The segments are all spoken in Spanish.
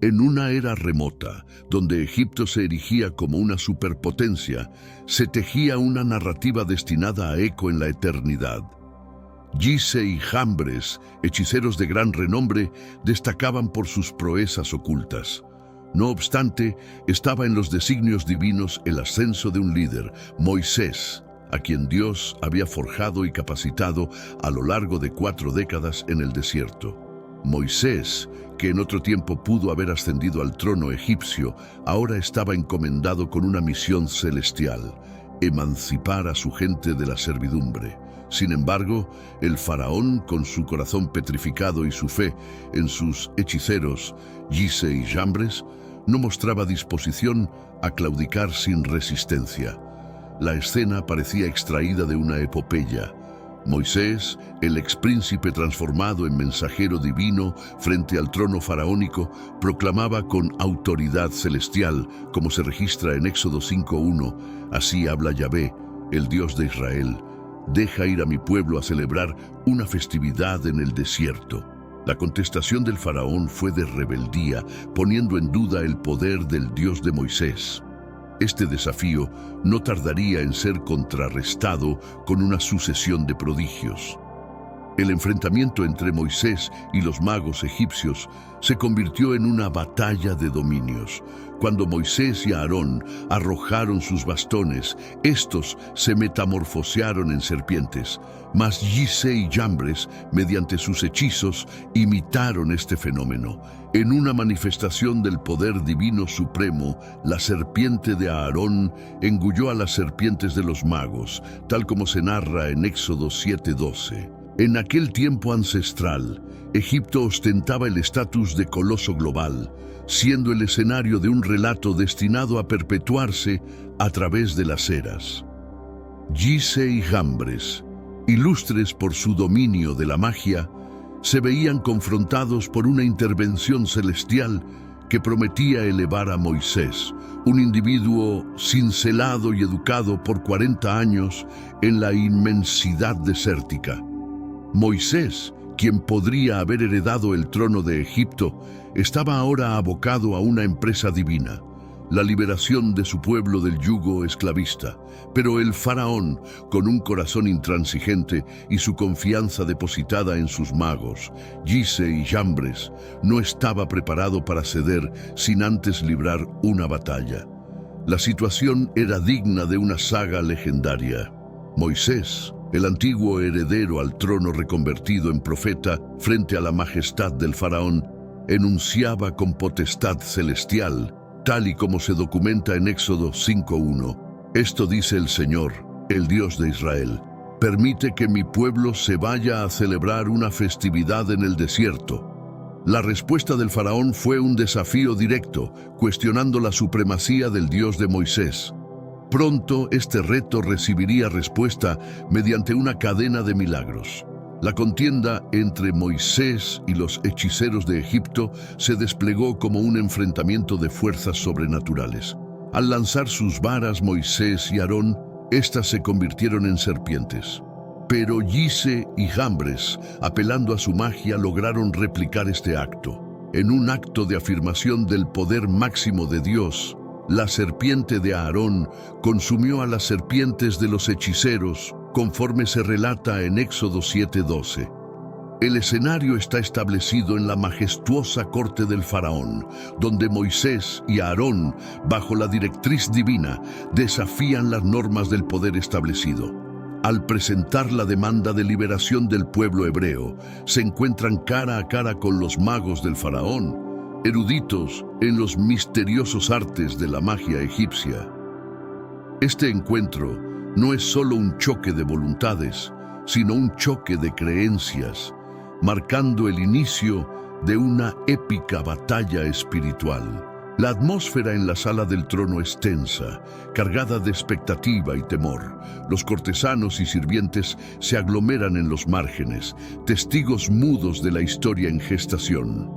En una era remota, donde Egipto se erigía como una superpotencia, se tejía una narrativa destinada a eco en la eternidad. Gise y Jambres, hechiceros de gran renombre, destacaban por sus proezas ocultas. No obstante, estaba en los designios divinos el ascenso de un líder, Moisés, a quien Dios había forjado y capacitado a lo largo de 4 décadas en el desierto. Moisés, que en otro tiempo pudo haber ascendido al trono egipcio, ahora estaba encomendado con una misión celestial: emancipar a su gente de la servidumbre. Sin embargo, el faraón, con su corazón petrificado y su fe en sus hechiceros, Gise y Jambres, no mostraba disposición a claudicar sin resistencia. La escena parecía extraída de una epopeya. Moisés, el expríncipe transformado en mensajero divino frente al trono faraónico, proclamaba con autoridad celestial, como se registra en Éxodo 5:1, así habla Yahvé, el Dios de Israel: deja ir a mi pueblo a celebrar una festividad en el desierto. La contestación del faraón fue de rebeldía, poniendo en duda el poder del Dios de Moisés. Este desafío no tardaría en ser contrarrestado con una sucesión de prodigios. El enfrentamiento entre Moisés y los magos egipcios se convirtió en una batalla de dominios. Cuando Moisés y Aarón arrojaron sus bastones, estos se metamorfosearon en serpientes, mas Gise y Jambres, mediante sus hechizos, imitaron este fenómeno. En una manifestación del poder divino supremo, la serpiente de Aarón engulló a las serpientes de los magos, tal como se narra en Éxodo 7:12. En aquel tiempo ancestral, Egipto ostentaba el estatus de coloso global, siendo el escenario de un relato destinado a perpetuarse a través de las eras. Gise y Jambres, ilustres por su dominio de la magia, se veían confrontados por una intervención celestial que prometía elevar a Moisés, un individuo cincelado y educado por 40 años en la inmensidad desértica. Moisés, quien podría haber heredado el trono de Egipto, estaba ahora abocado a una empresa divina: la liberación de su pueblo del yugo esclavista. Pero el faraón, con un corazón intransigente y su confianza depositada en sus magos, Gise y Jambres, no estaba preparado para ceder sin antes librar una batalla. La situación era digna de una saga legendaria. Moisés, el antiguo heredero al trono reconvertido en profeta frente a la majestad del faraón, enunciaba con potestad celestial, tal y como se documenta en Éxodo 5:1. Esto dice el Señor, el Dios de Israel: permite que mi pueblo se vaya a celebrar una festividad en el desierto. La respuesta del faraón fue un desafío directo, cuestionando la supremacía del Dios de Moisés. Pronto este reto recibiría respuesta mediante una cadena de milagros. La contienda entre Moisés y los hechiceros de Egipto se desplegó como un enfrentamiento de fuerzas sobrenaturales. Al lanzar sus varas Moisés y Aarón, éstas se convirtieron en serpientes. Pero Gise y Jambres, apelando a su magia, lograron replicar este acto. En un acto de afirmación del poder máximo de Dios, la serpiente de Aarón consumió a las serpientes de los hechiceros, conforme se relata en Éxodo 7:12. El escenario está establecido en la majestuosa corte del faraón, donde Moisés y Aarón, bajo la directriz divina, desafían las normas del poder establecido. Al presentar la demanda de liberación del pueblo hebreo, se encuentran cara a cara con los magos del faraón, eruditos en los misteriosos artes de la magia egipcia. Este encuentro no es solo un choque de voluntades, sino un choque de creencias, marcando el inicio de una épica batalla espiritual. La atmósfera en la sala del trono es tensa, cargada de expectativa y temor. Los cortesanos y sirvientes se aglomeran en los márgenes, testigos mudos de la historia en gestación.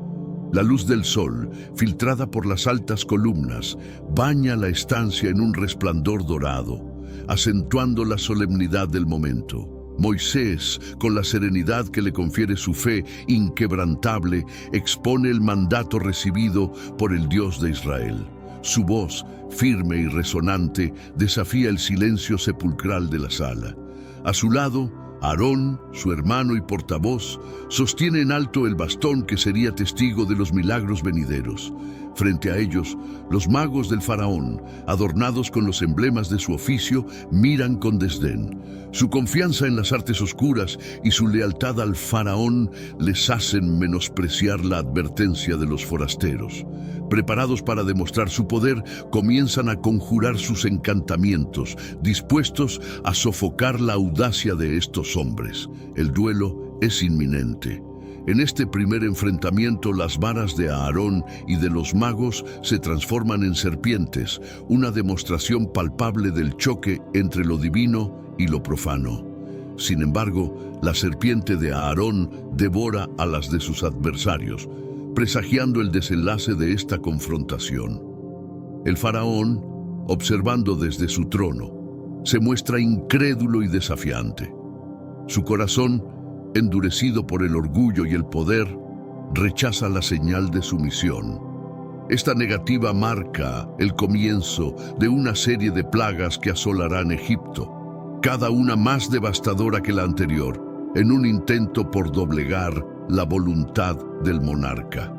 La luz del sol, filtrada por las altas columnas, baña la estancia en un resplandor dorado, acentuando la solemnidad del momento. Moisés, con la serenidad que le confiere su fe inquebrantable, expone el mandato recibido por el Dios de Israel. Su voz, firme y resonante, desafía el silencio sepulcral de la sala. A su lado, Aarón, su hermano y portavoz, sostiene en alto el bastón que sería testigo de los milagros venideros. Frente a ellos, los magos del faraón, adornados con los emblemas de su oficio, miran con desdén. Su confianza en las artes oscuras y su lealtad al faraón les hacen menospreciar la advertencia de los forasteros. Preparados para demostrar su poder, comienzan a conjurar sus encantamientos, dispuestos a sofocar la audacia de estos hombres. El duelo es inminente. En este primer enfrentamiento, las varas de Aarón y de los magos se transforman en serpientes, una demostración palpable del choque entre lo divino y lo profano. Sin embargo, la serpiente de Aarón devora a las de sus adversarios, presagiando el desenlace de esta confrontación. El faraón, observando desde su trono, se muestra incrédulo y desafiante. Su corazón, endurecido por el orgullo y el poder, rechaza la señal de sumisión. Esta negativa marca el comienzo de una serie de plagas que asolarán Egipto, cada una más devastadora que la anterior, en un intento por doblegar la voluntad del monarca.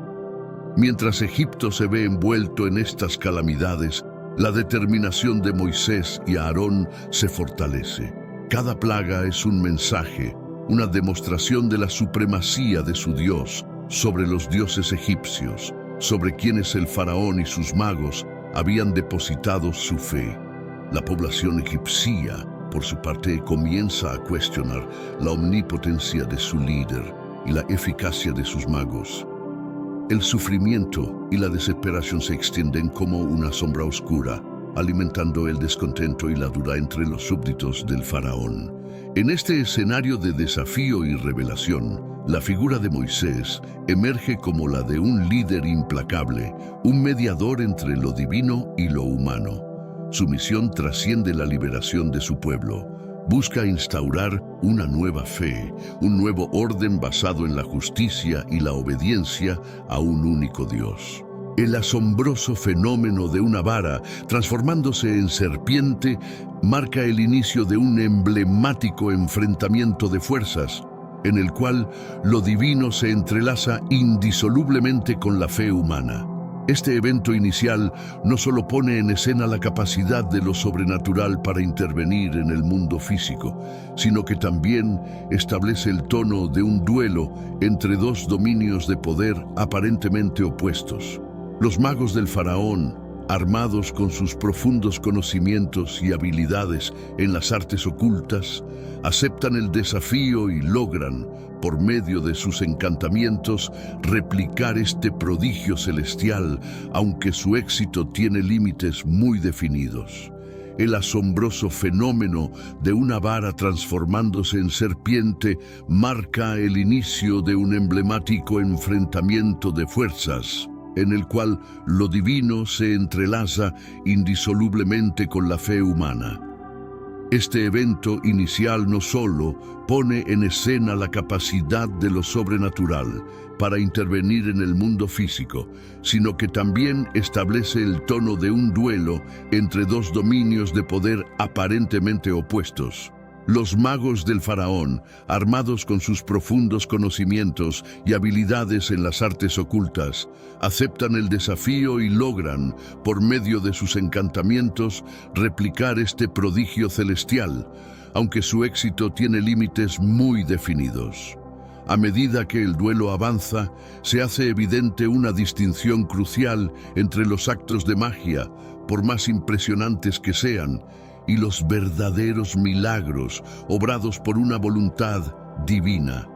Mientras Egipto se ve envuelto en estas calamidades, la determinación de Moisés y Aarón se fortalece. Cada plaga es un mensaje, una demostración de la supremacía de su Dios sobre los dioses egipcios, sobre quienes el faraón y sus magos habían depositado su fe. La población egipcia, por su parte, comienza a cuestionar la omnipotencia de su líder y la eficacia de sus magos. El sufrimiento y la desesperación se extienden como una sombra oscura, alimentando el descontento y la duda entre los súbditos del faraón. En este escenario de desafío y revelación, la figura de Moisés emerge como la de un líder implacable, un mediador entre lo divino y lo humano. Su misión trasciende la liberación de su pueblo. Busca instaurar una nueva fe, un nuevo orden basado en la justicia y la obediencia a un único Dios. El asombroso fenómeno de una vara transformándose en serpiente marca el inicio de un emblemático enfrentamiento de fuerzas, en el cual lo divino se entrelaza indisolublemente con la fe humana. Este evento inicial no solo pone en escena la capacidad de lo sobrenatural para intervenir en el mundo físico, sino que también establece el tono de un duelo entre dos dominios de poder aparentemente opuestos. Los magos del faraón, armados con sus profundos conocimientos y habilidades en las artes ocultas, aceptan el desafío y logran, por medio de sus encantamientos, replicar este prodigio celestial, aunque su éxito tiene límites muy definidos. El asombroso fenómeno de una vara transformándose en serpiente marca el inicio de un emblemático enfrentamiento de fuerzas, en el cual lo divino se entrelaza indisolublemente con la fe humana. Este evento inicial no solo pone en escena la capacidad de lo sobrenatural para intervenir en el mundo físico, sino que también establece el tono de un duelo entre dos dominios de poder aparentemente opuestos. Los magos del faraón, armados con sus profundos conocimientos y habilidades en las artes ocultas, aceptan el desafío y logran, por medio de sus encantamientos, replicar este prodigio celestial, aunque su éxito tiene límites muy definidos. A medida que el duelo avanza, se hace evidente una distinción crucial entre los actos de magia, por más impresionantes que sean, y los verdaderos milagros obrados por una voluntad divina.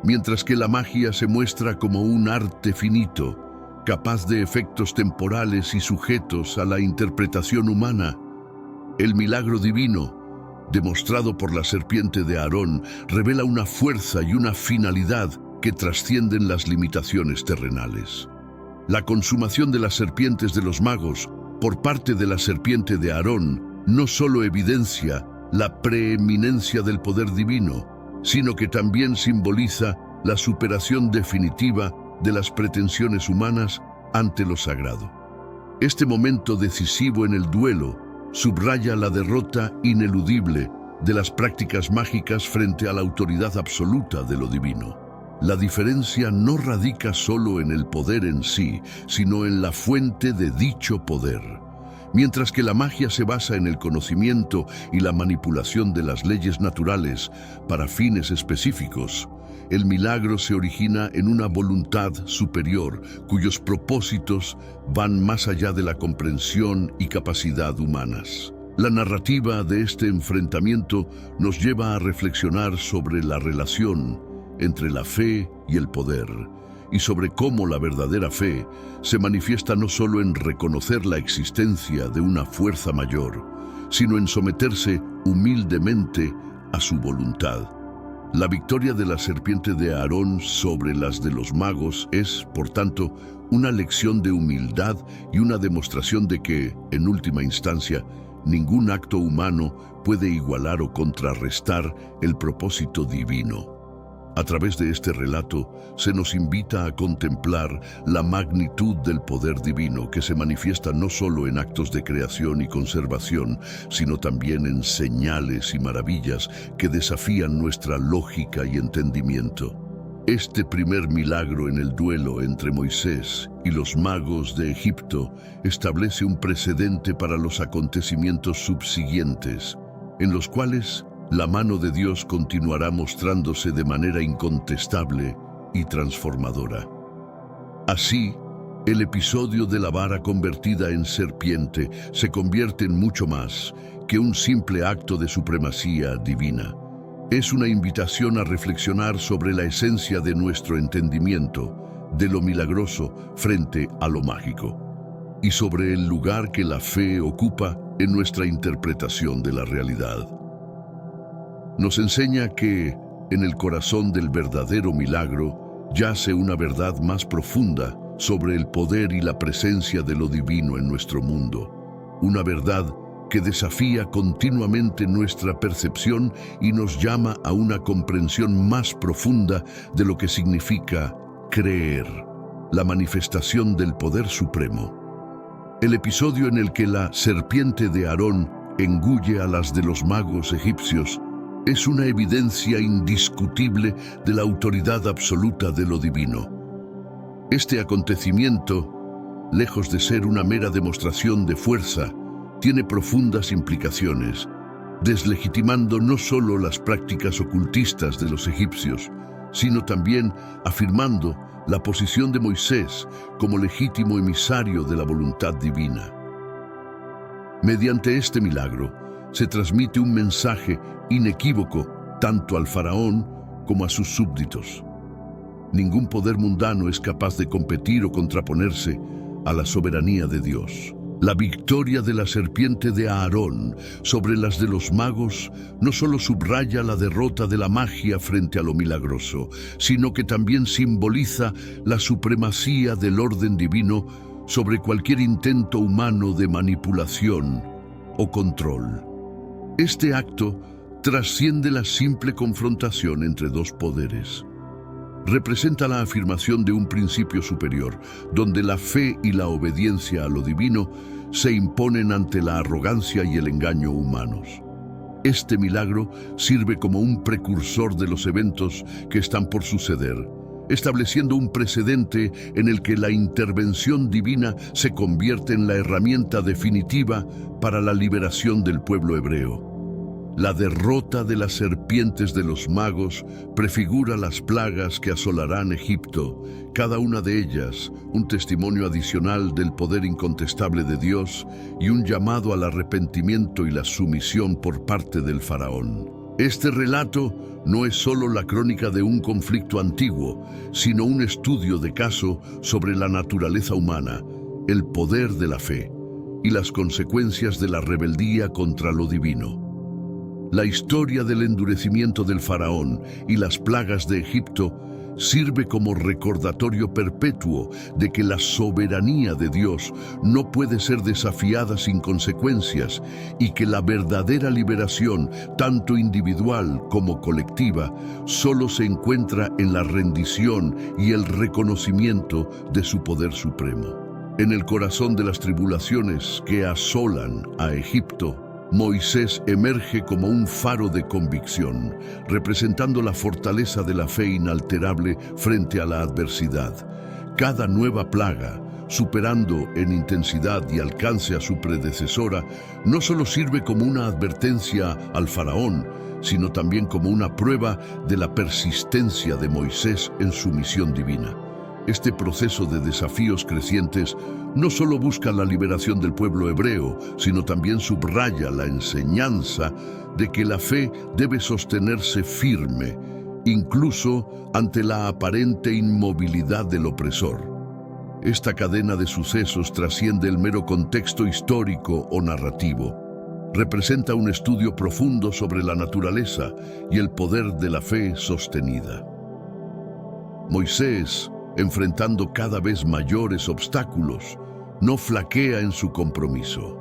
Mientras que la magia se muestra como un arte finito, capaz de efectos temporales y sujetos a la interpretación humana, el milagro divino, demostrado por la serpiente de Aarón, revela una fuerza y una finalidad que trascienden las limitaciones terrenales. La consumación de las serpientes de los magos, por parte de la serpiente de Aarón, no solo evidencia la preeminencia del poder divino, sino que también simboliza la superación definitiva de las pretensiones humanas ante lo sagrado. Este momento decisivo en el duelo subraya la derrota ineludible de las prácticas mágicas frente a la autoridad absoluta de lo divino. La diferencia no radica solo en el poder en sí, sino en la fuente de dicho poder. Mientras que la magia se basa en el conocimiento y la manipulación de las leyes naturales para fines específicos, el milagro se origina en una voluntad superior, cuyos propósitos van más allá de la comprensión y capacidad humanas. La narrativa de este enfrentamiento nos lleva a reflexionar sobre la relación entre la fe y el poder, y sobre cómo la verdadera fe se manifiesta no solo en reconocer la existencia de una fuerza mayor, sino en someterse humildemente a su voluntad. La victoria de la serpiente de Aarón sobre las de los magos es, por tanto, una lección de humildad y una demostración de que, en última instancia, ningún acto humano puede igualar o contrarrestar el propósito divino. A través de este relato, se nos invita a contemplar la magnitud del poder divino que se manifiesta no solo en actos de creación y conservación, sino también en señales y maravillas que desafían nuestra lógica y entendimiento. Este primer milagro en el duelo entre Moisés y los magos de Egipto establece un precedente para los acontecimientos subsiguientes, en los cuales la mano de Dios continuará mostrándose de manera incontestable y transformadora. Así, el episodio de la vara convertida en serpiente se convierte en mucho más que un simple acto de supremacía divina. Es una invitación a reflexionar sobre la esencia de nuestro entendimiento, de lo milagroso frente a lo mágico, y sobre el lugar que la fe ocupa en nuestra interpretación de la realidad. Nos enseña que, en el corazón del verdadero milagro, yace una verdad más profunda sobre el poder y la presencia de lo divino en nuestro mundo. Una verdad que desafía continuamente nuestra percepción y nos llama a una comprensión más profunda de lo que significa creer, la manifestación del poder supremo. El episodio en el que la serpiente de Aarón engulle a las de los magos egipcios es una evidencia indiscutible de la autoridad absoluta de lo divino. Este acontecimiento, lejos de ser una mera demostración de fuerza, tiene profundas implicaciones, deslegitimando no solo las prácticas ocultistas de los egipcios, sino también afirmando la posición de Moisés como legítimo emisario de la voluntad divina. Mediante este milagro, se transmite un mensaje inequívoco tanto al faraón como a sus súbditos. Ningún poder mundano es capaz de competir o contraponerse a la soberanía de Dios. La victoria de la serpiente de Aarón sobre las de los magos no solo subraya la derrota de la magia frente a lo milagroso, sino que también simboliza la supremacía del orden divino sobre cualquier intento humano de manipulación o control. Este acto trasciende la simple confrontación entre dos poderes. Representa la afirmación de un principio superior, donde la fe y la obediencia a lo divino se imponen ante la arrogancia y el engaño humanos. Este milagro sirve como un precursor de los eventos que están por suceder, estableciendo un precedente en el que la intervención divina se convierte en la herramienta definitiva para la liberación del pueblo hebreo. La derrota de las serpientes de los magos prefigura las plagas que asolarán Egipto, cada una de ellas un testimonio adicional del poder incontestable de Dios y un llamado al arrepentimiento y la sumisión por parte del faraón. Este relato no es solo la crónica de un conflicto antiguo, sino un estudio de caso sobre la naturaleza humana, el poder de la fe y las consecuencias de la rebeldía contra lo divino. La historia del endurecimiento del faraón y las plagas de Egipto sirve como recordatorio perpetuo de que la soberanía de Dios no puede ser desafiada sin consecuencias y que la verdadera liberación, tanto individual como colectiva, solo se encuentra en la rendición y el reconocimiento de su poder supremo. En el corazón de las tribulaciones que asolan a Egipto, Moisés emerge como un faro de convicción, representando la fortaleza de la fe inalterable frente a la adversidad. Cada nueva plaga, superando en intensidad y alcance a su predecesora, no solo sirve como una advertencia al faraón, sino también como una prueba de la persistencia de Moisés en su misión divina. Este proceso de desafíos crecientes no solo busca la liberación del pueblo hebreo, sino también subraya la enseñanza de que la fe debe sostenerse firme, incluso ante la aparente inmovilidad del opresor. Esta cadena de sucesos trasciende el mero contexto histórico o narrativo. Representa un estudio profundo sobre la naturaleza y el poder de la fe sostenida. Moisés, enfrentando cada vez mayores obstáculos, no flaquea en su compromiso.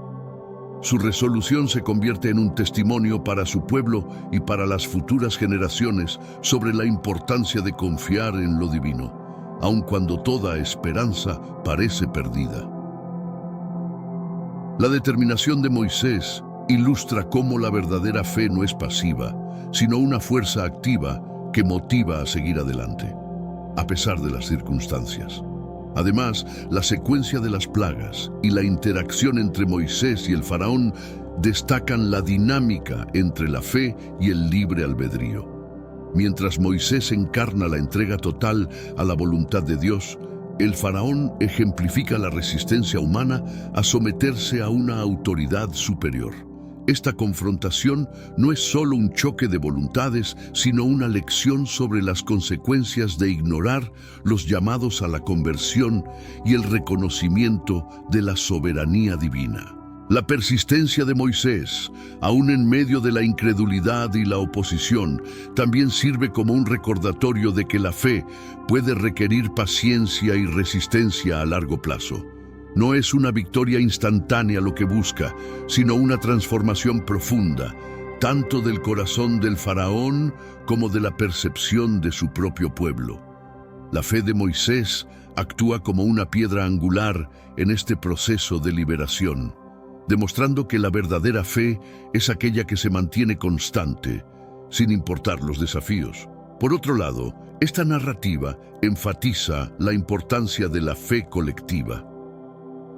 Su resolución se convierte en un testimonio para su pueblo y para las futuras generaciones sobre la importancia de confiar en lo divino, aun cuando toda esperanza parece perdida. La determinación de Moisés ilustra cómo la verdadera fe no es pasiva, sino una fuerza activa que motiva a seguir adelante, a pesar de las circunstancias. Además, la secuencia de las plagas y la interacción entre Moisés y el faraón destacan la dinámica entre la fe y el libre albedrío. Mientras Moisés encarna la entrega total a la voluntad de Dios, el faraón ejemplifica la resistencia humana a someterse a una autoridad superior. Esta confrontación no es solo un choque de voluntades, sino una lección sobre las consecuencias de ignorar los llamados a la conversión y el reconocimiento de la soberanía divina. La persistencia de Moisés, aún en medio de la incredulidad y la oposición, también sirve como un recordatorio de que la fe puede requerir paciencia y resistencia a largo plazo. No es una victoria instantánea lo que busca, sino una transformación profunda, tanto del corazón del faraón como de la percepción de su propio pueblo. La fe de Moisés actúa como una piedra angular en este proceso de liberación, demostrando que la verdadera fe es aquella que se mantiene constante, sin importar los desafíos. Por otro lado, esta narrativa enfatiza la importancia de la fe colectiva.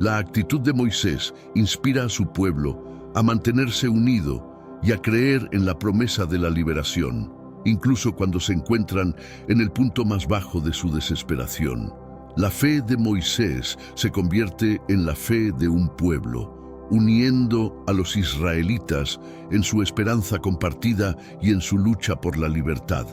La actitud de Moisés inspira a su pueblo a mantenerse unido y a creer en la promesa de la liberación, incluso cuando se encuentran en el punto más bajo de su desesperación. La fe de Moisés se convierte en la fe de un pueblo, uniendo a los israelitas en su esperanza compartida y en su lucha por la libertad.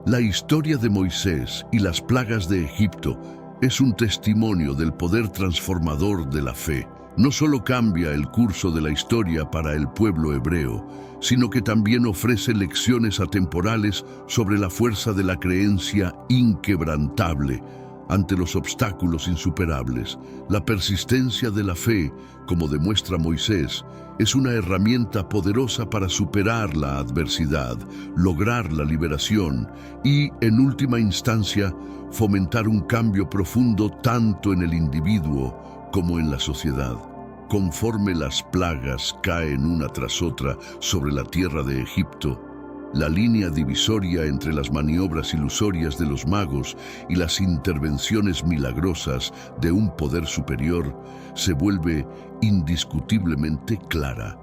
La historia de Moisés y las plagas de Egipto es un testimonio del poder transformador de la fe. No solo cambia el curso de la historia para el pueblo hebreo, sino que también ofrece lecciones atemporales sobre la fuerza de la creencia inquebrantable ante los obstáculos insuperables. La persistencia de la fe, como demuestra Moisés, es una herramienta poderosa para superar la adversidad, lograr la liberación y, en última instancia, fomentar un cambio profundo tanto en el individuo como en la sociedad. Conforme las plagas caen una tras otra sobre la tierra de Egipto, la línea divisoria entre las maniobras ilusorias de los magos y las intervenciones milagrosas de un poder superior se vuelve indiscutiblemente clara.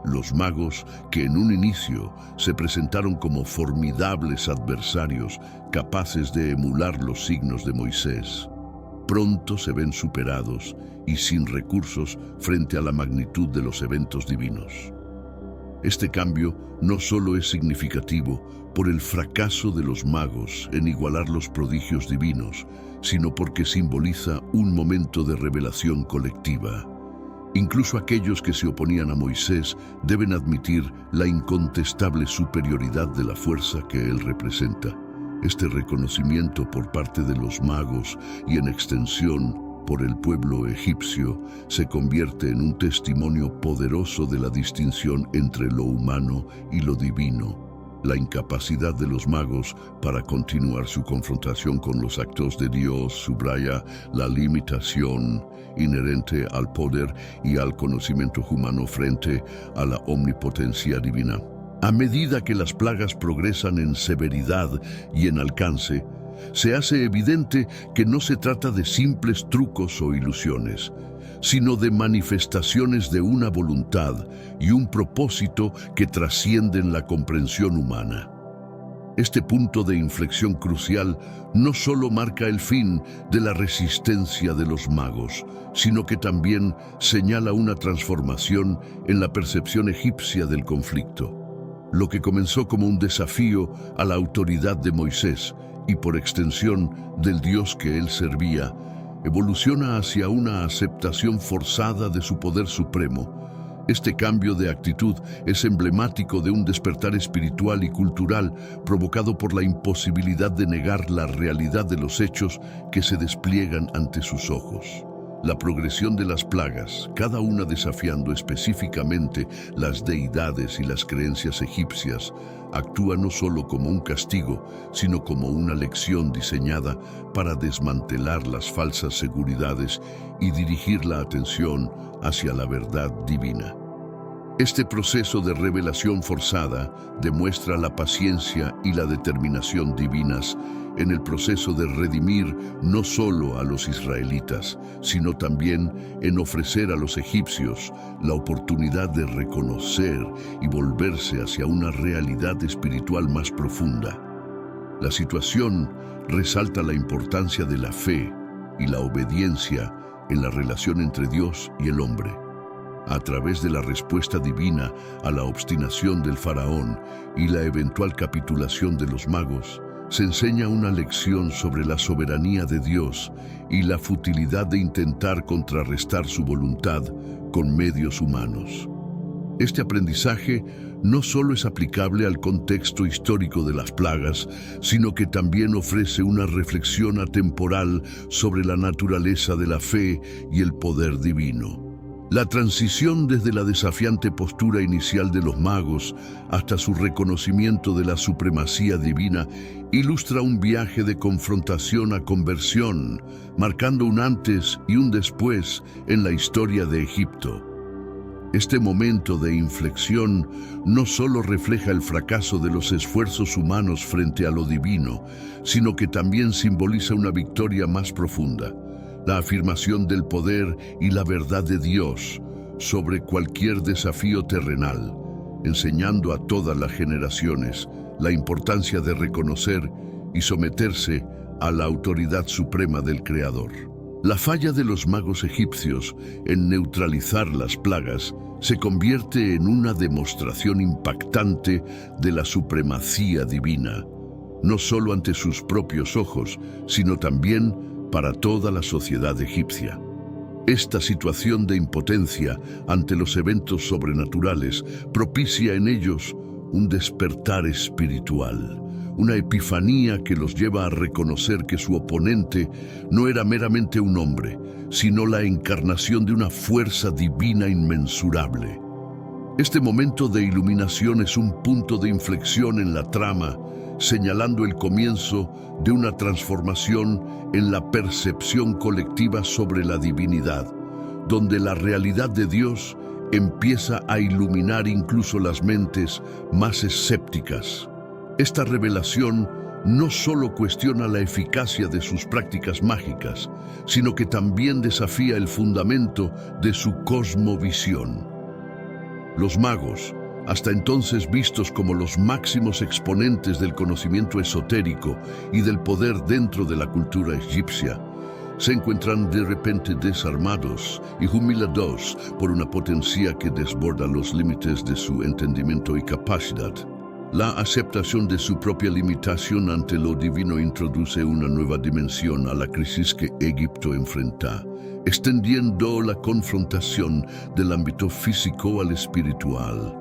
Los magos, que en un inicio se presentaron como formidables adversarios capaces de emular los signos de Moisés, pronto se ven superados y sin recursos frente a la magnitud de los eventos divinos. Este cambio no solo es significativo por el fracaso de los magos en igualar los prodigios divinos, sino porque simboliza un momento de revelación colectiva. Incluso aquellos que se oponían a Moisés deben admitir la incontestable superioridad de la fuerza que él representa. Este reconocimiento por parte de los magos y en extensión por el pueblo egipcio se convierte en un testimonio poderoso de la distinción entre lo humano y lo divino. La incapacidad de los magos para continuar su confrontación con los actos de Dios subraya la limitación inherente al poder y al conocimiento humano frente a la omnipotencia divina. A medida que las plagas progresan en severidad y en alcance, se hace evidente que no se trata de simples trucos o ilusiones, sino de manifestaciones de una voluntad y un propósito que trascienden la comprensión humana. Este punto de inflexión crucial no solo marca el fin de la resistencia de los magos, sino que también señala una transformación en la percepción egipcia del conflicto. Lo que comenzó como un desafío a la autoridad de Moisés y por extensión del Dios que él servía, evoluciona hacia una aceptación forzada de su poder supremo. Este cambio de actitud es emblemático de un despertar espiritual y cultural provocado por la imposibilidad de negar la realidad de los hechos que se despliegan ante sus ojos. La progresión de las plagas, cada una desafiando específicamente las deidades y las creencias egipcias, actúa no solo como un castigo, sino como una lección diseñada para desmantelar las falsas seguridades y dirigir la atención hacia la verdad divina. Este proceso de revelación forzada demuestra la paciencia y la determinación divinas en el proceso de redimir no solo a los israelitas, sino también en ofrecer a los egipcios la oportunidad de reconocer y volverse hacia una realidad espiritual más profunda. La situación resalta la importancia de la fe y la obediencia en la relación entre Dios y el hombre. A través de la respuesta divina a la obstinación del faraón y la eventual capitulación de los magos, se enseña una lección sobre la soberanía de Dios y la futilidad de intentar contrarrestar su voluntad con medios humanos. Este aprendizaje no solo es aplicable al contexto histórico de las plagas, sino que también ofrece una reflexión atemporal sobre la naturaleza de la fe y el poder divino. La transición desde la desafiante postura inicial de los magos hasta su reconocimiento de la supremacía divina ilustra un viaje de confrontación a conversión, marcando un antes y un después en la historia de Egipto. Este momento de inflexión no solo refleja el fracaso de los esfuerzos humanos frente a lo divino, sino que también simboliza una victoria más profunda. La afirmación del poder y la verdad de Dios sobre cualquier desafío terrenal, enseñando a todas las generaciones la importancia de reconocer y someterse a la autoridad suprema del Creador. La falla de los magos egipcios en neutralizar las plagas se convierte en una demostración impactante de la supremacía divina, no solo ante sus propios ojos, sino también para toda la sociedad egipcia. Esta situación de impotencia ante los eventos sobrenaturales propicia en ellos un despertar espiritual, una epifanía que los lleva a reconocer que su oponente no era meramente un hombre, sino la encarnación de una fuerza divina inmensurable. Este momento de iluminación es un punto de inflexión en la trama, señalando el comienzo de una transformación en la percepción colectiva sobre la divinidad, donde la realidad de Dios empieza a iluminar incluso las mentes más escépticas. Esta revelación no solo cuestiona la eficacia de sus prácticas mágicas, sino que también desafía el fundamento de su cosmovisión. Los magos, hasta entonces vistos como los máximos exponentes del conocimiento esotérico y del poder dentro de la cultura egipcia, se encuentran de repente desarmados y humillados por una potencia que desborda los límites de su entendimiento y capacidad. La aceptación de su propia limitación ante lo divino introduce una nueva dimensión a la crisis que Egipto enfrenta, extendiendo la confrontación del ámbito físico al espiritual.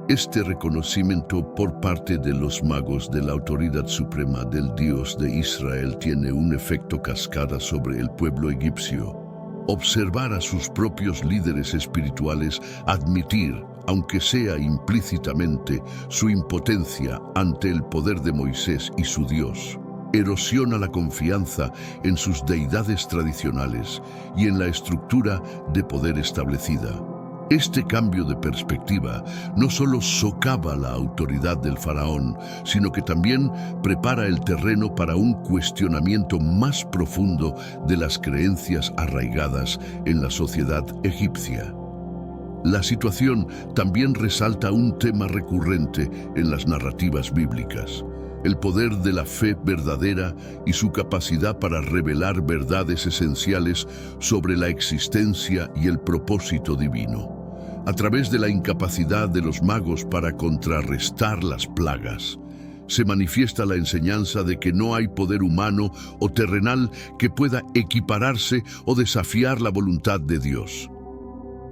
Este reconocimiento por parte de los magos de la autoridad suprema del Dios de Israel tiene un efecto cascada sobre el pueblo egipcio. Observar a sus propios líderes espirituales admitir, aunque sea implícitamente, su impotencia ante el poder de Moisés y su Dios, erosiona la confianza en sus deidades tradicionales y en la estructura de poder establecida. Este cambio de perspectiva no solo socava la autoridad del faraón, sino que también prepara el terreno para un cuestionamiento más profundo de las creencias arraigadas en la sociedad egipcia. La situación también resalta un tema recurrente en las narrativas bíblicas: el poder de la fe verdadera y su capacidad para revelar verdades esenciales sobre la existencia y el propósito divino. A través de la incapacidad de los magos para contrarrestar las plagas, se manifiesta la enseñanza de que no hay poder humano o terrenal que pueda equipararse o desafiar la voluntad de Dios.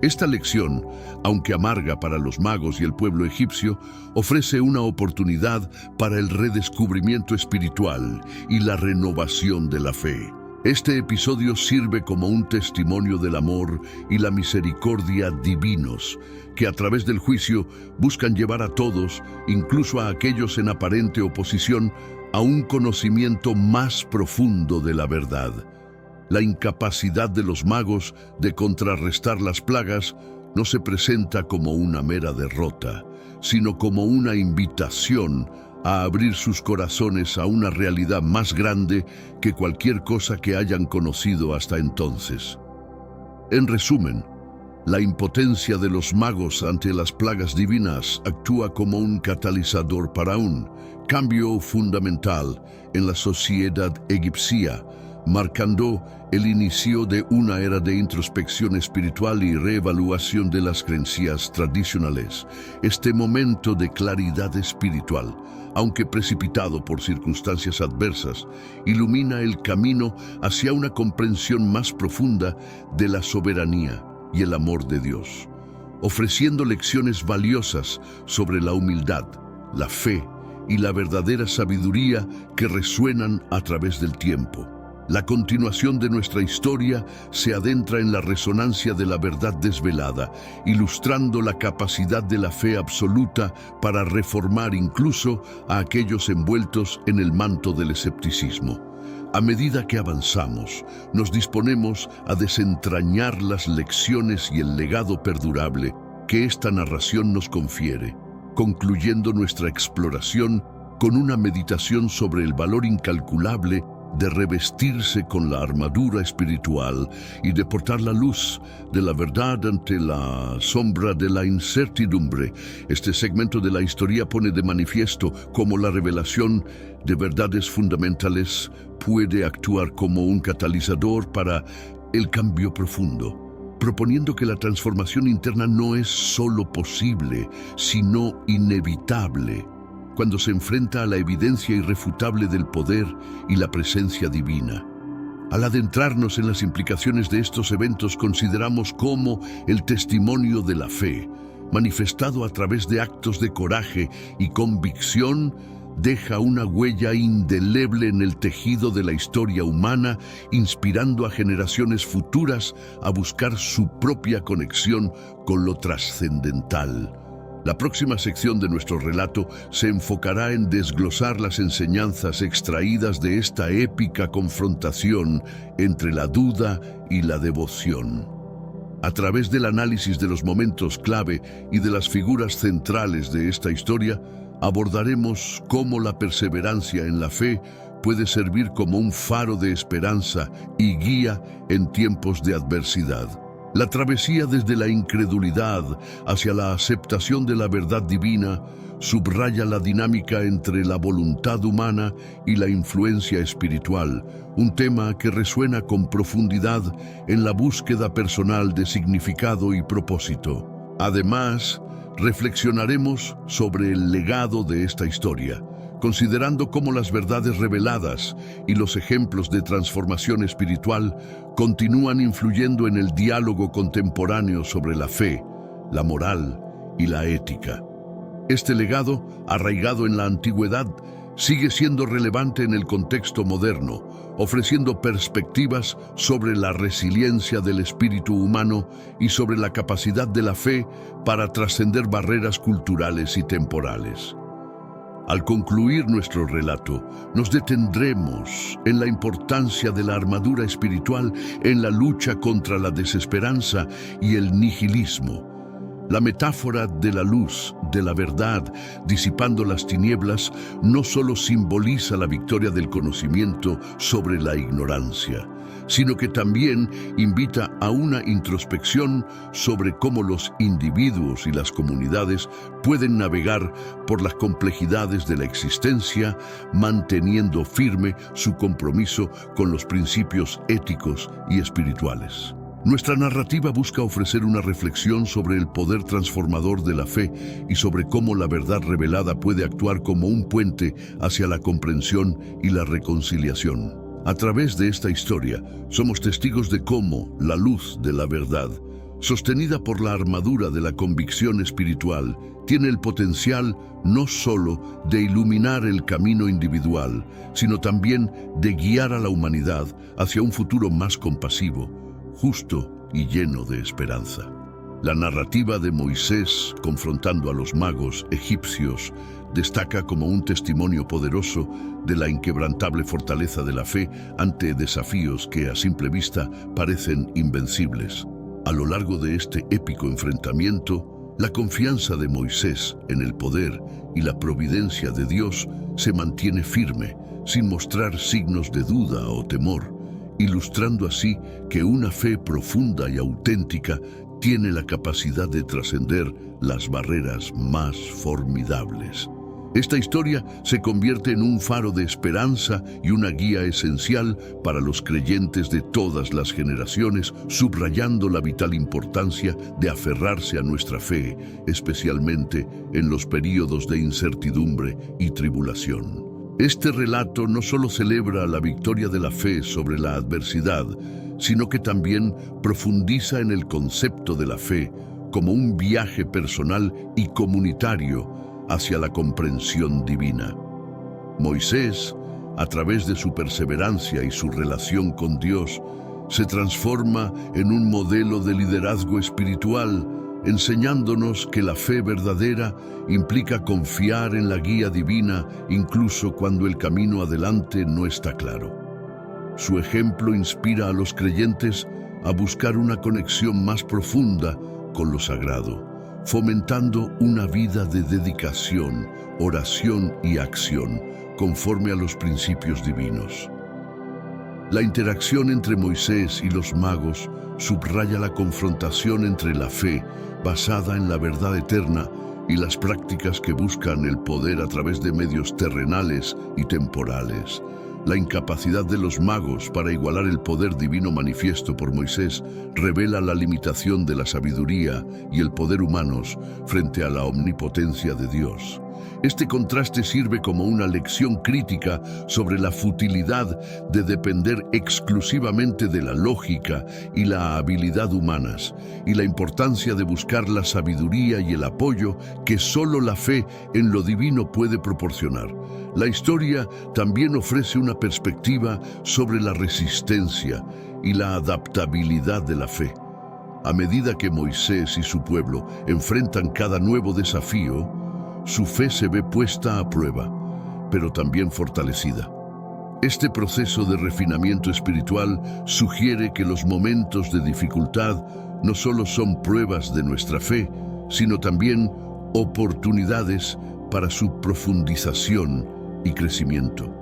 Esta lección, aunque amarga para los magos y el pueblo egipcio, ofrece una oportunidad para el redescubrimiento espiritual y la renovación de la fe. Este episodio sirve como un testimonio del amor y la misericordia divinos, que a través del juicio buscan llevar a todos, incluso a aquellos en aparente oposición, a un conocimiento más profundo de la verdad. La incapacidad de los magos de contrarrestar las plagas no se presenta como una mera derrota, sino como una invitación a abrir sus corazones a una realidad más grande que cualquier cosa que hayan conocido hasta entonces. En resumen, la impotencia de los magos ante las plagas divinas actúa como un catalizador para un cambio fundamental en la sociedad egipcia, marcando el inicio de una era de introspección espiritual y reevaluación de las creencias tradicionales. Este momento de claridad espiritual, aunque precipitado por circunstancias adversas, ilumina el camino hacia una comprensión más profunda de la soberanía y el amor de Dios, ofreciendo lecciones valiosas sobre la humildad, la fe y la verdadera sabiduría que resuenan a través del tiempo. La continuación de nuestra historia se adentra en la resonancia de la verdad desvelada, ilustrando la capacidad de la fe absoluta para reformar incluso a aquellos envueltos en el manto del escepticismo. A medida que avanzamos, nos disponemos a desentrañar las lecciones y el legado perdurable que esta narración nos confiere, concluyendo nuestra exploración con una meditación sobre el valor incalculable de revestirse con la armadura espiritual y de portar la luz de la verdad ante la sombra de la incertidumbre. Este segmento de la historia pone de manifiesto cómo la revelación de verdades fundamentales puede actuar como un catalizador para el cambio profundo, proponiendo que la transformación interna no es solo posible, sino inevitable, cuando se enfrenta a la evidencia irrefutable del poder y la presencia divina. Al adentrarnos en las implicaciones de estos eventos, consideramos cómo el testimonio de la fe, manifestado a través de actos de coraje y convicción, deja una huella indeleble en el tejido de la historia humana, inspirando a generaciones futuras a buscar su propia conexión con lo trascendental. La próxima sección de nuestro relato se enfocará en desglosar las enseñanzas extraídas de esta épica confrontación entre la duda y la devoción. A través del análisis de los momentos clave y de las figuras centrales de esta historia, abordaremos cómo la perseverancia en la fe puede servir como un faro de esperanza y guía en tiempos de adversidad. La travesía desde la incredulidad hacia la aceptación de la verdad divina subraya la dinámica entre la voluntad humana y la influencia espiritual, un tema que resuena con profundidad en la búsqueda personal de significado y propósito. Además, reflexionaremos sobre el legado de esta historia, considerando cómo las verdades reveladas y los ejemplos de transformación espiritual continúan influyendo en el diálogo contemporáneo sobre la fe, la moral y la ética. Este legado, arraigado en la antigüedad, sigue siendo relevante en el contexto moderno, ofreciendo perspectivas sobre la resiliencia del espíritu humano y sobre la capacidad de la fe para trascender barreras culturales y temporales. Al concluir nuestro relato, nos detendremos en la importancia de la armadura espiritual en la lucha contra la desesperanza y el nihilismo. La metáfora de la luz, de la verdad, disipando las tinieblas, no solo simboliza la victoria del conocimiento sobre la ignorancia, sino que también invita a una introspección sobre cómo los individuos y las comunidades pueden navegar por las complejidades de la existencia, manteniendo firme su compromiso con los principios éticos y espirituales. Nuestra narrativa busca ofrecer una reflexión sobre el poder transformador de la fe y sobre cómo la verdad revelada puede actuar como un puente hacia la comprensión y la reconciliación. A través de esta historia, somos testigos de cómo la luz de la verdad, sostenida por la armadura de la convicción espiritual, tiene el potencial no solo de iluminar el camino individual, sino también de guiar a la humanidad hacia un futuro más compasivo, justo y lleno de esperanza. La narrativa de Moisés confrontando a los magos egipcios destaca como un testimonio poderoso de la inquebrantable fortaleza de la fe ante desafíos que a simple vista parecen invencibles. A lo largo de este épico enfrentamiento, la confianza de Moisés en el poder y la providencia de Dios se mantiene firme, sin mostrar signos de duda o temor, ilustrando así que una fe profunda y auténtica tiene la capacidad de trascender las barreras más formidables. Esta historia se convierte en un faro de esperanza y una guía esencial para los creyentes de todas las generaciones, subrayando la vital importancia de aferrarse a nuestra fe, especialmente en los períodos de incertidumbre y tribulación. Este relato no solo celebra la victoria de la fe sobre la adversidad, sino que también profundiza en el concepto de la fe como un viaje personal y comunitario hacia la comprensión divina. Moisés, a través de su perseverancia y su relación con Dios, se transforma en un modelo de liderazgo espiritual, enseñándonos que la fe verdadera implica confiar en la guía divina incluso cuando el camino adelante no está claro. Su ejemplo inspira a los creyentes a buscar una conexión más profunda con lo sagrado, fomentando una vida de dedicación, oración y acción conforme a los principios divinos. La interacción entre Moisés y los magos subraya la confrontación entre la fe basada en la verdad eterna y las prácticas que buscan el poder a través de medios terrenales y temporales. La incapacidad de los magos para igualar el poder divino manifiesto por Moisés revela la limitación de la sabiduría y el poder humanos frente a la omnipotencia de Dios. Este contraste sirve como una lección crítica sobre la futilidad de depender exclusivamente de la lógica y la habilidad humanas, y la importancia de buscar la sabiduría y el apoyo que solo la fe en lo divino puede proporcionar. La historia también ofrece una perspectiva sobre la resistencia y la adaptabilidad de la fe. A medida que Moisés y su pueblo enfrentan cada nuevo desafío, su fe se ve puesta a prueba, pero también fortalecida. Este proceso de refinamiento espiritual sugiere que los momentos de dificultad no solo son pruebas de nuestra fe, sino también oportunidades para su profundización y crecimiento.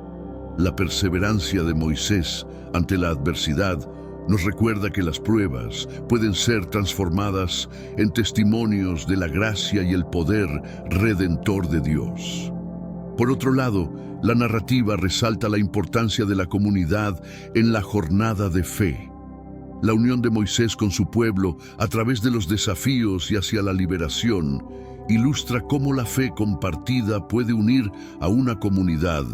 La perseverancia de Moisés ante la adversidad nos recuerda que las pruebas pueden ser transformadas en testimonios de la gracia y el poder redentor de Dios. Por otro lado, la narrativa resalta la importancia de la comunidad en la jornada de fe. La unión de Moisés con su pueblo a través de los desafíos y hacia la liberación ilustra cómo la fe compartida puede unir a una comunidad,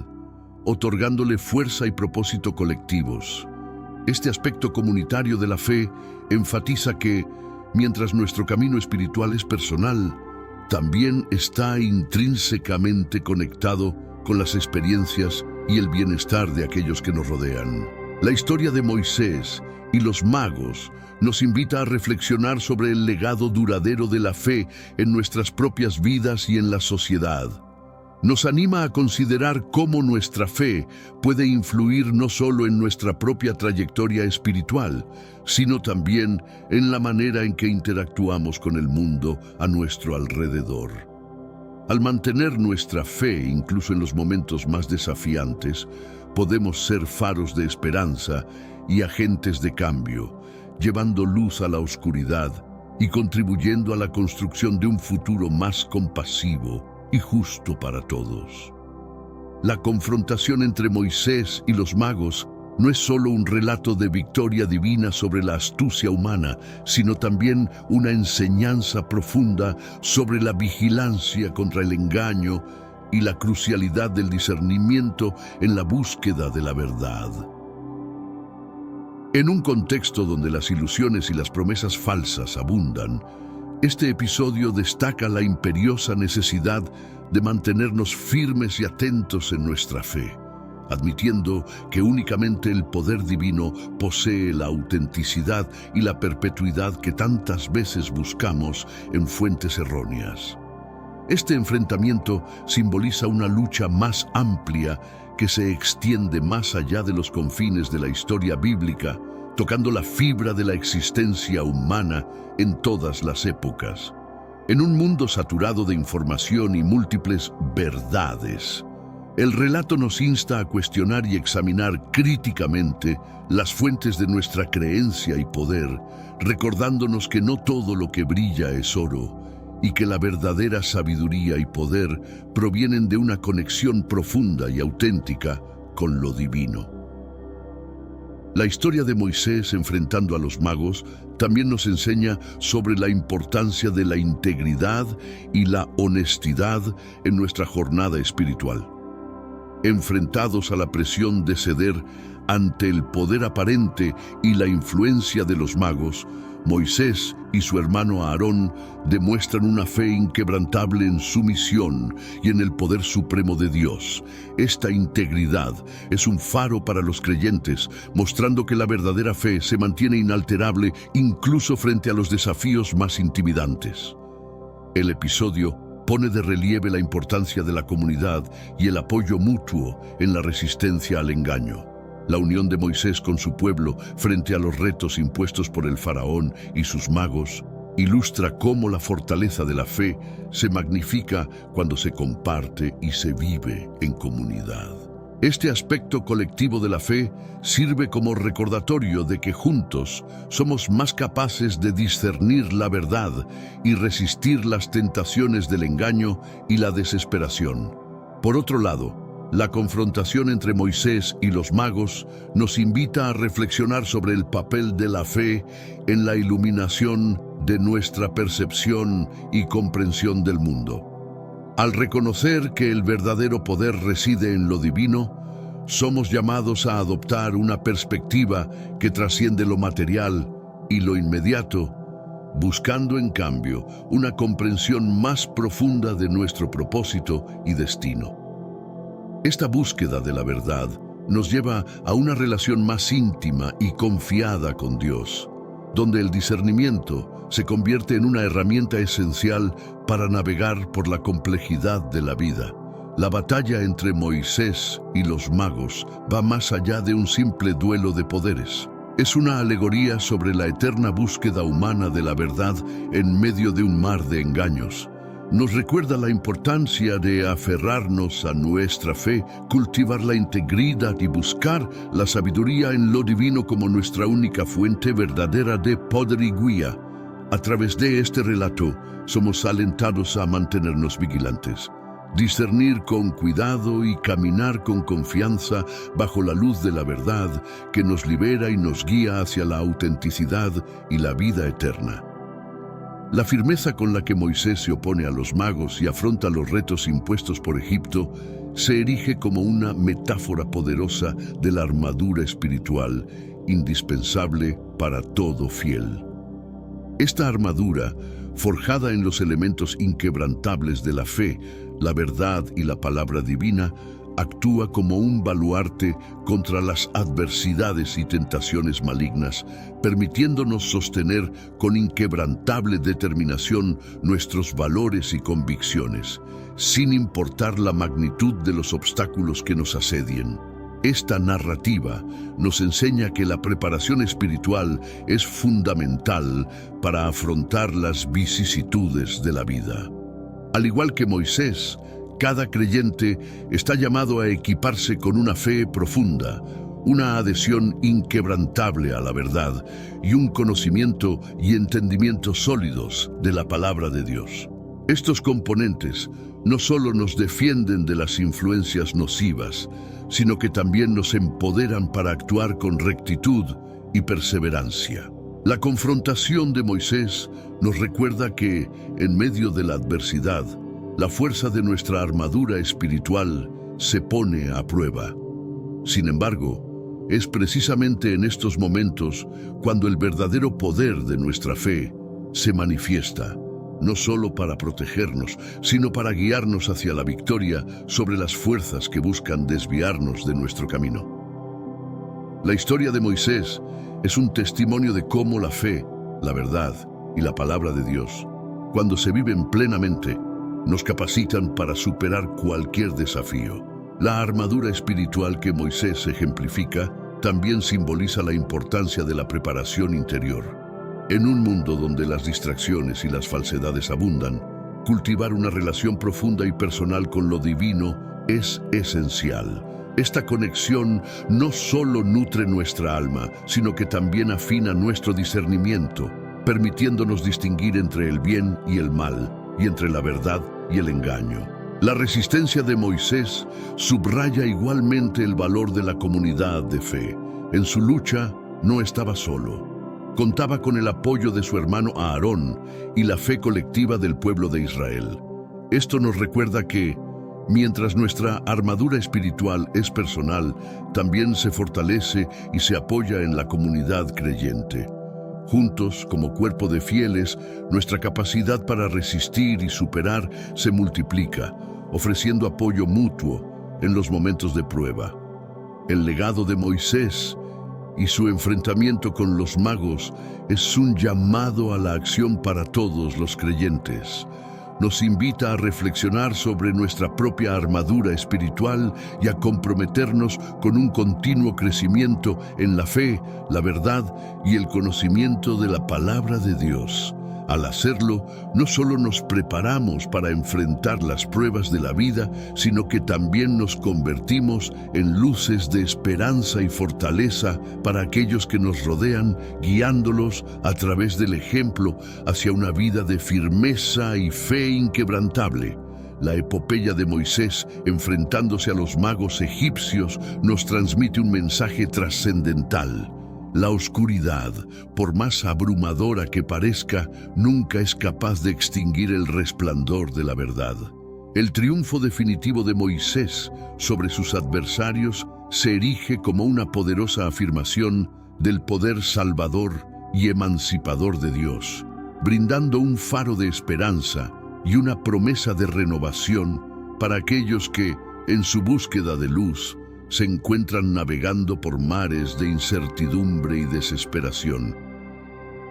otorgándole fuerza y propósito colectivos. Este aspecto comunitario de la fe enfatiza que, mientras nuestro camino espiritual es personal, también está intrínsecamente conectado con las experiencias y el bienestar de aquellos que nos rodean. La historia de Moisés y los magos nos invita a reflexionar sobre el legado duradero de la fe en nuestras propias vidas y en la sociedad. Nos anima a considerar cómo nuestra fe puede influir no solo en nuestra propia trayectoria espiritual, sino también en la manera en que interactuamos con el mundo a nuestro alrededor. Al mantener nuestra fe, incluso en los momentos más desafiantes, podemos ser faros de esperanza y agentes de cambio, llevando luz a la oscuridad y contribuyendo a la construcción de un futuro más compasivo y justo para todos. La confrontación entre Moisés y los magos no es solo un relato de victoria divina sobre la astucia humana, sino también una enseñanza profunda sobre la vigilancia contra el engaño y la crucialidad del discernimiento en la búsqueda de la verdad. En un contexto donde las ilusiones y las promesas falsas abundan, este episodio destaca la imperiosa necesidad de mantenernos firmes y atentos en nuestra fe, admitiendo que únicamente el poder divino posee la autenticidad y la perpetuidad que tantas veces buscamos en fuentes erróneas. Este enfrentamiento simboliza una lucha más amplia que se extiende más allá de los confines de la historia bíblica, tocando la fibra de la existencia humana en todas las épocas. En un mundo saturado de información y múltiples verdades, el relato nos insta a cuestionar y examinar críticamente las fuentes de nuestra creencia y poder, recordándonos que no todo lo que brilla es oro, y que la verdadera sabiduría y poder provienen de una conexión profunda y auténtica con lo divino. La historia de Moisés enfrentando a los magos también nos enseña sobre la importancia de la integridad y la honestidad en nuestra jornada espiritual. Enfrentados a la presión de ceder ante el poder aparente y la influencia de los magos, Moisés y su hermano Aarón demuestran una fe inquebrantable en su misión y en el poder supremo de Dios. Esta integridad es un faro para los creyentes, mostrando que la verdadera fe se mantiene inalterable incluso frente a los desafíos más intimidantes. El episodio pone de relieve la importancia de la comunidad y el apoyo mutuo en la resistencia al engaño. La unión de Moisés con su pueblo frente a los retos impuestos por el faraón y sus magos ilustra cómo la fortaleza de la fe se magnifica cuando se comparte y se vive en comunidad. Este aspecto colectivo de la fe sirve como recordatorio de que juntos somos más capaces de discernir la verdad y resistir las tentaciones del engaño y la desesperación. Por otro lado, la confrontación entre Moisés y los magos nos invita a reflexionar sobre el papel de la fe en la iluminación de nuestra percepción y comprensión del mundo. Al reconocer que el verdadero poder reside en lo divino, somos llamados a adoptar una perspectiva que trasciende lo material y lo inmediato, buscando en cambio una comprensión más profunda de nuestro propósito y destino. Esta búsqueda de la verdad nos lleva a una relación más íntima y confiada con Dios, donde el discernimiento se convierte en una herramienta esencial para navegar por la complejidad de la vida. La batalla entre Moisés y los magos va más allá de un simple duelo de poderes. Es una alegoría sobre la eterna búsqueda humana de la verdad en medio de un mar de engaños. Nos recuerda la importancia de aferrarnos a nuestra fe, cultivar la integridad y buscar la sabiduría en lo divino como nuestra única fuente verdadera de poder y guía. A través de este relato, somos alentados a mantenernos vigilantes, discernir con cuidado y caminar con confianza bajo la luz de la verdad que nos libera y nos guía hacia la autenticidad y la vida eterna. La firmeza con la que Moisés se opone a los magos y afronta los retos impuestos por Egipto se erige como una metáfora poderosa de la armadura espiritual, indispensable para todo fiel. Esta armadura forjada en los elementos inquebrantables de la fe, la verdad y la palabra divina, actúa como un baluarte contra las adversidades y tentaciones malignas, permitiéndonos sostener con inquebrantable determinación nuestros valores y convicciones, sin importar la magnitud de los obstáculos que nos asedien. Esta narrativa nos enseña que la preparación espiritual es fundamental para afrontar las vicisitudes de la vida. Al igual que Moisés, cada creyente está llamado a equiparse con una fe profunda, una adhesión inquebrantable a la verdad y un conocimiento y entendimiento sólidos de la palabra de Dios. Estos componentes no solo nos defienden de las influencias nocivas, sino que también nos empoderan para actuar con rectitud y perseverancia. La confrontación de Moisés nos recuerda que, en medio de la adversidad, la fuerza de nuestra armadura espiritual se pone a prueba. Sin embargo, es precisamente en estos momentos cuando el verdadero poder de nuestra fe se manifiesta, no solo para protegernos, sino para guiarnos hacia la victoria sobre las fuerzas que buscan desviarnos de nuestro camino. La historia de Moisés es un testimonio de cómo la fe, la verdad y la palabra de Dios, cuando se viven plenamente, nos capacitan para superar cualquier desafío. La armadura espiritual que Moisés ejemplifica también simboliza la importancia de la preparación interior. En un mundo donde las distracciones y las falsedades abundan, cultivar una relación profunda y personal con lo divino es esencial. Esta conexión no solo nutre nuestra alma, sino que también afina nuestro discernimiento, permitiéndonos distinguir entre el bien y el mal, y entre la verdad y el engaño. La resistencia de Moisés subraya igualmente el valor de la comunidad de fe. En su lucha no estaba solo. Contaba con el apoyo de su hermano Aarón y la fe colectiva del pueblo de Israel. Esto nos recuerda que, mientras nuestra armadura espiritual es personal, también se fortalece y se apoya en la comunidad creyente. Juntos, como cuerpo de fieles, nuestra capacidad para resistir y superar se multiplica, ofreciendo apoyo mutuo en los momentos de prueba. El legado de Moisés y su enfrentamiento con los magos es un llamado a la acción para todos los creyentes. Nos invita a reflexionar sobre nuestra propia armadura espiritual y a comprometernos con un continuo crecimiento en la fe, la verdad y el conocimiento de la palabra de Dios. Al hacerlo, no solo nos preparamos para enfrentar las pruebas de la vida, sino que también nos convertimos en luces de esperanza y fortaleza para aquellos que nos rodean, guiándolos a través del ejemplo hacia una vida de firmeza y fe inquebrantable. La epopeya de Moisés enfrentándose a los magos egipcios nos transmite un mensaje trascendental. La oscuridad, por más abrumadora que parezca, nunca es capaz de extinguir el resplandor de la verdad. El triunfo definitivo de Moisés sobre sus adversarios se erige como una poderosa afirmación del poder salvador y emancipador de Dios, brindando un faro de esperanza y una promesa de renovación para aquellos que, en su búsqueda de luz, se encuentran navegando por mares de incertidumbre y desesperación.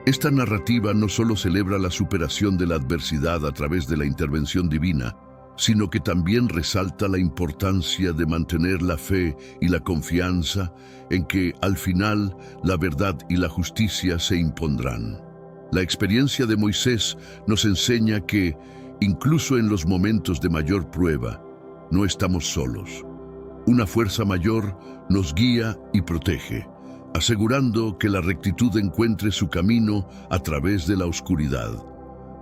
Esta narrativa no solo celebra la superación de la adversidad a través de la intervención divina, sino que también resalta la importancia de mantener la fe y la confianza en que, al final, la verdad y la justicia se impondrán. La experiencia de Moisés nos enseña que, incluso en los momentos de mayor prueba, no estamos solos. Una fuerza mayor nos guía y protege, asegurando que la rectitud encuentre su camino a través de la oscuridad.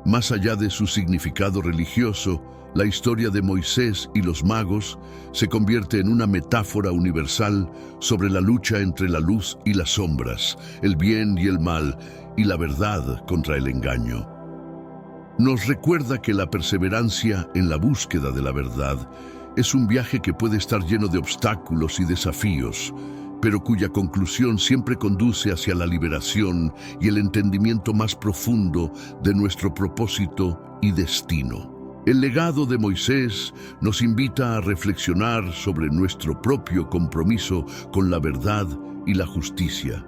Más allá de su significado religioso, la historia de Moisés y los magos se convierte en una metáfora universal sobre la lucha entre la luz y las sombras, el bien y el mal, y la verdad contra el engaño. Nos recuerda que la perseverancia en la búsqueda de la verdad es un viaje que puede estar lleno de obstáculos y desafíos, pero cuya conclusión siempre conduce hacia la liberación y el entendimiento más profundo de nuestro propósito y destino. El legado de Moisés nos invita a reflexionar sobre nuestro propio compromiso con la verdad y la justicia.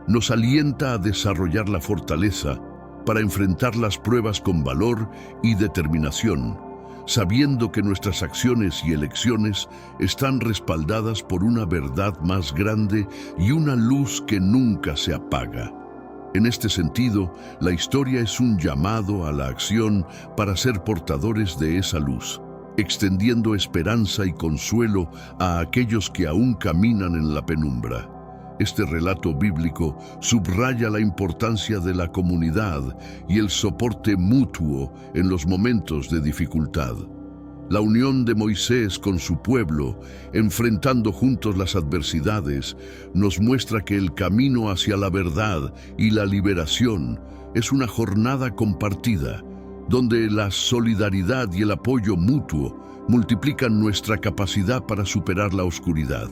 Nos alienta a desarrollar la fortaleza para enfrentar las pruebas con valor y determinación, sabiendo que nuestras acciones y elecciones están respaldadas por una verdad más grande y una luz que nunca se apaga. En este sentido, la historia es un llamado a la acción para ser portadores de esa luz, extendiendo esperanza y consuelo a aquellos que aún caminan en la penumbra. Este relato bíblico subraya la importancia de la comunidad y el soporte mutuo en los momentos de dificultad. La unión de Moisés con su pueblo, enfrentando juntos las adversidades, nos muestra que el camino hacia la verdad y la liberación es una jornada compartida, donde la solidaridad y el apoyo mutuo multiplican nuestra capacidad para superar la oscuridad.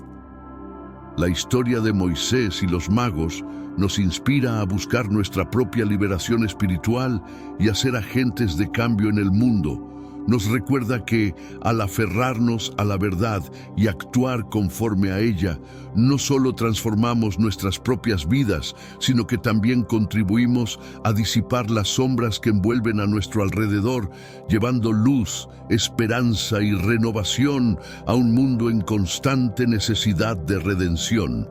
La historia de Moisés y los magos nos inspira a buscar nuestra propia liberación espiritual y a ser agentes de cambio en el mundo. Nos recuerda que, al aferrarnos a la verdad y actuar conforme a ella, no solo transformamos nuestras propias vidas, sino que también contribuimos a disipar las sombras que envuelven a nuestro alrededor, llevando luz, esperanza y renovación a un mundo en constante necesidad de redención.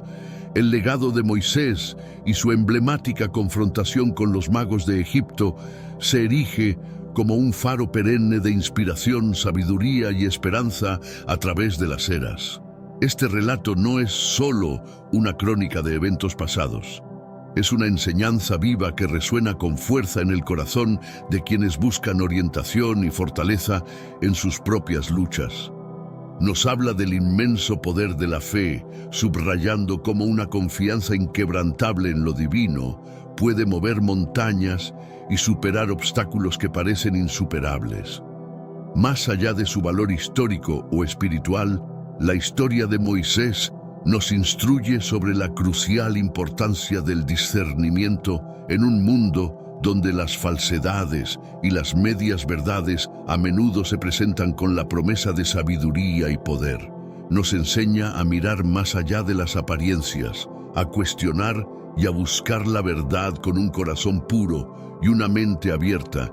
El legado de Moisés y su emblemática confrontación con los magos de Egipto se erige como un faro perenne de inspiración, sabiduría y esperanza a través de las eras. Este relato no es solo una crónica de eventos pasados. Es una enseñanza viva que resuena con fuerza en el corazón de quienes buscan orientación y fortaleza en sus propias luchas. Nos habla del inmenso poder de la fe, subrayando cómo una confianza inquebrantable en lo divino puede mover montañas y superar obstáculos que parecen insuperables. Más allá de su valor histórico o espiritual, la historia de Moisés nos instruye sobre la crucial importancia del discernimiento en un mundo donde las falsedades y las medias verdades a menudo se presentan con la promesa de sabiduría y poder. Nos enseña a mirar más allá de las apariencias, a cuestionar y a buscar la verdad con un corazón puro y una mente abierta,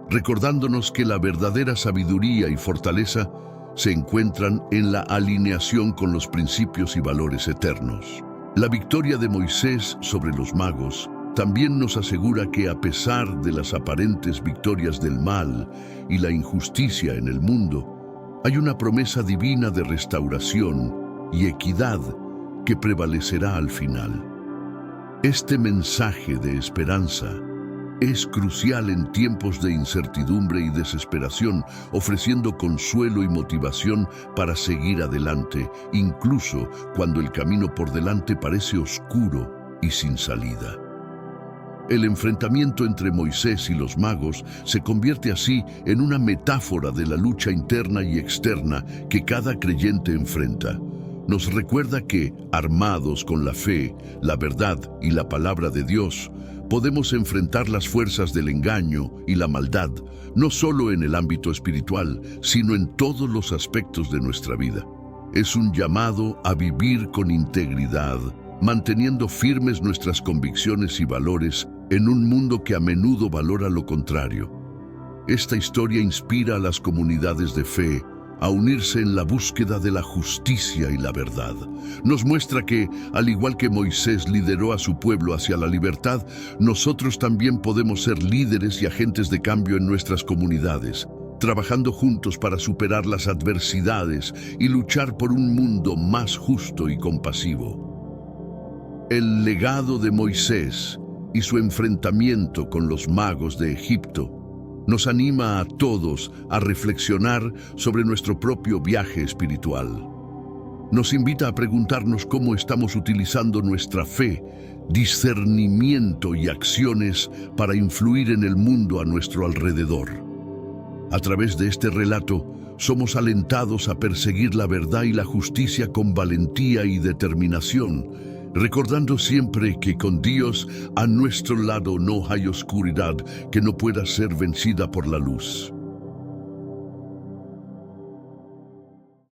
recordándonos que la verdadera sabiduría y fortaleza se encuentran en la alineación con los principios y valores eternos. La victoria de Moisés sobre los magos también nos asegura que, a pesar de las aparentes victorias del mal y la injusticia en el mundo, hay una promesa divina de restauración y equidad que prevalecerá al final. Este mensaje de esperanza es crucial en tiempos de incertidumbre y desesperación, ofreciendo consuelo y motivación para seguir adelante, incluso cuando el camino por delante parece oscuro y sin salida. El enfrentamiento entre Moisés y los magos se convierte así en una metáfora de la lucha interna y externa que cada creyente enfrenta. Nos recuerda que, armados con la fe, la verdad y la palabra de Dios, podemos enfrentar las fuerzas del engaño y la maldad, no solo en el ámbito espiritual, sino en todos los aspectos de nuestra vida. Es un llamado a vivir con integridad, manteniendo firmes nuestras convicciones y valores en un mundo que a menudo valora lo contrario. Esta historia inspira a las comunidades de fe a unirse en la búsqueda de la justicia y la verdad. Nos muestra que, al igual que Moisés lideró a su pueblo hacia la libertad, nosotros también podemos ser líderes y agentes de cambio en nuestras comunidades, trabajando juntos para superar las adversidades y luchar por un mundo más justo y compasivo. El legado de Moisés y su enfrentamiento con los magos de Egipto nos anima a todos a reflexionar sobre nuestro propio viaje espiritual. Nos invita a preguntarnos cómo estamos utilizando nuestra fe, discernimiento y acciones para influir en el mundo a nuestro alrededor. A través de este relato, somos alentados a perseguir la verdad y la justicia con valentía y determinación, recordando siempre que con Dios a nuestro lado no hay oscuridad que no pueda ser vencida por la luz.